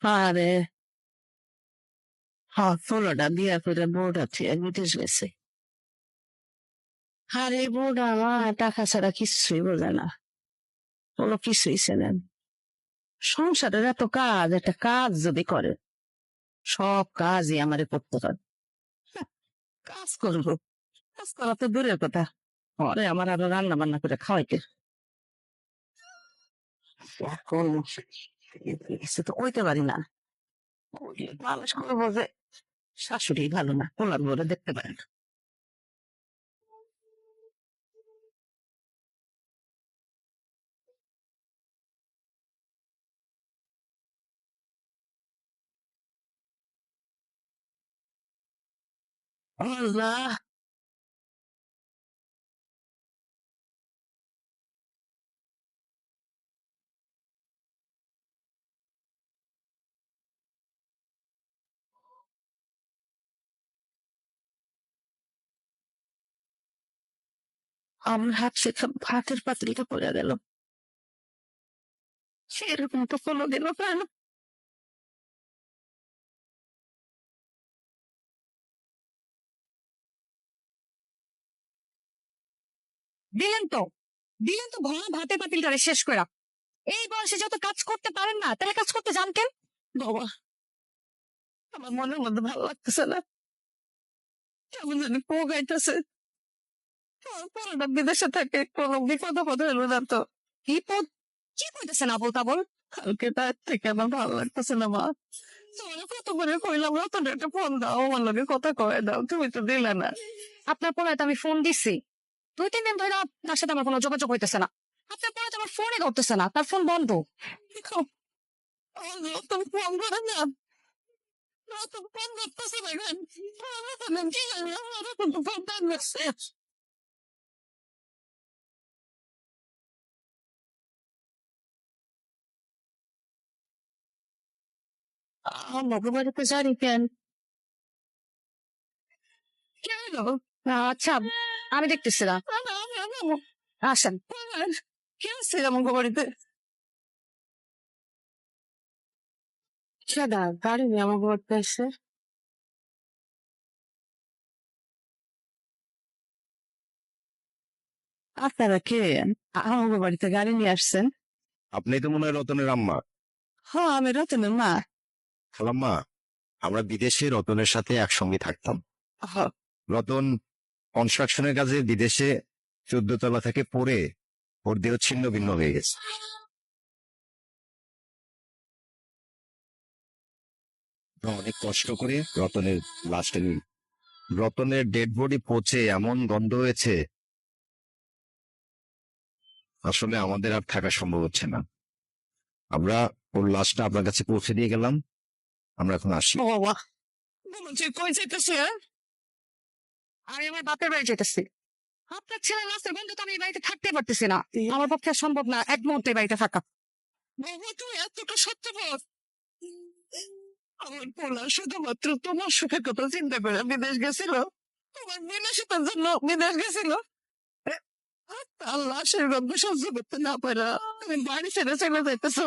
আরে হ্যাঁ, ষোলোটা বিয়ে করে বউটা থেকে বিদেশ গেছে। আর এই বউটা আমার টাকা ছাড়া কিছুই বোঝে না, কোনো কিছুই চেনেন। সংসারের এত কাজ, একটা কাজ যদি করে, সব কাজই আমারে করতে হয়। হ্যাঁ, কাজ করবো, কাজ করা তো দূরের কথা, পরে আমার আরো রান্না বান্না করে খাওয়াইতে। এখন কিছু তো কইতে পারি না। ওই মানুষ করবো যে শাশুড়ি ভালো না, ওনার বলে দেখতে পারে না। আল্লাহ, আমার হাত সে ভাতের পাতিলটা পড়ে গেল, সেরকম তো কোনোদিনও পায় না। দিলেন তো, দিলেন তো ভরা ভাতে পাতিলটারে শেষ করে। এই বয়সে যত কাজ করতে পারেন না, তাহলে কাজ করতে জানতেন। বাবা, আমার মনের মধ্যে ভালো লাগতেছে না, কেমন জানি পোগাইতেছে। আমার পোলাটা বিদেশে থাকে, কোনো বিপদ আপদ হইলো না তো? কি পদ, কি কইতেছেন আবল তাবল? কালকে রাত থেকে আমার ভালো লাগতেছে না মা। তোমার কত করে কইলাম রতন একটা ফোন দাও, আমার লগে কথা কয়ে দাও, তুমি তো দিলে না। আপনার পোলায় তো আমি ফোন দিছি, 2-3 দিন ধরে আপনার সাথে আমার কোনো যোগাযোগ হইতেছে না। আপনার পোলা তো আমার ফোনই ধরতেছে না, তার ফোন বন্ধ। আমার রতন ফোন করে না, রতন ফোন ধরতেছে না কেন? রতন কি জানি, আমার রতন তো ফোন ধরছে। আমার বাড়িতে জানি কেন? কেন? আচ্ছা, আমি দেখতেছি না। আসেন। কে আছে আমার বাড়িতে? সেটা গাড়ি নিয়ে আমার বাড়িতে এসে। আপনারা কে? আমার বাড়িতে গাড়ি নিয়ে আসছেন? আপনি তো মনে হয় রতনের আম্মা। হ্যাঁ, আমি রতনের মা। খালাম্মা, আমরা বিদেশে রতনের সাথে একসঙ্গে থাকতাম। হ্যাঁ। রতন কনস্ট্রাকশনের কাজে বিদেশে 14 তলা থেকে পড়ে ওর দেহ ছিন্ন ভিন্ন হয়ে গেছে। আমরা অনেক কষ্ট করে রতনের লাশটা নিই। রতনের ডেড বডি পচে এমন গন্ধ হয়েছে, আসলে আমাদের আর থাকা সম্ভব হচ্ছে না। আমরা ওর লাশটা আপনার কাছে পৌঁছে দিয়ে গেলাম, আমরা এখন আসি। ও বাবা, বলছি কই যাইতেছে? আমি আমার বাপের বাড়ি যেতেছি। আপনার ছেলে লাশের গন্ধ তো আমি এই বাড়িতে থাকতে পারতেছি না। আমার পক্ষে আর সম্ভব না এক মুহূর্তে এই বাড়িতে থাকা। বাবা, তুমি এতটা সত্যবাদ? আমার পোলা শুধুমাত্র তোমার সুখের কথা চিন্তা করে বিদেশ গেছিল, তোমার বিলাসিতার জন্য বিদেশ গেছিল। তার লাশের গন্ধ সহ্য করতে না পারা তুমি বাড়ি ছেড়ে চলে যাইতেছো।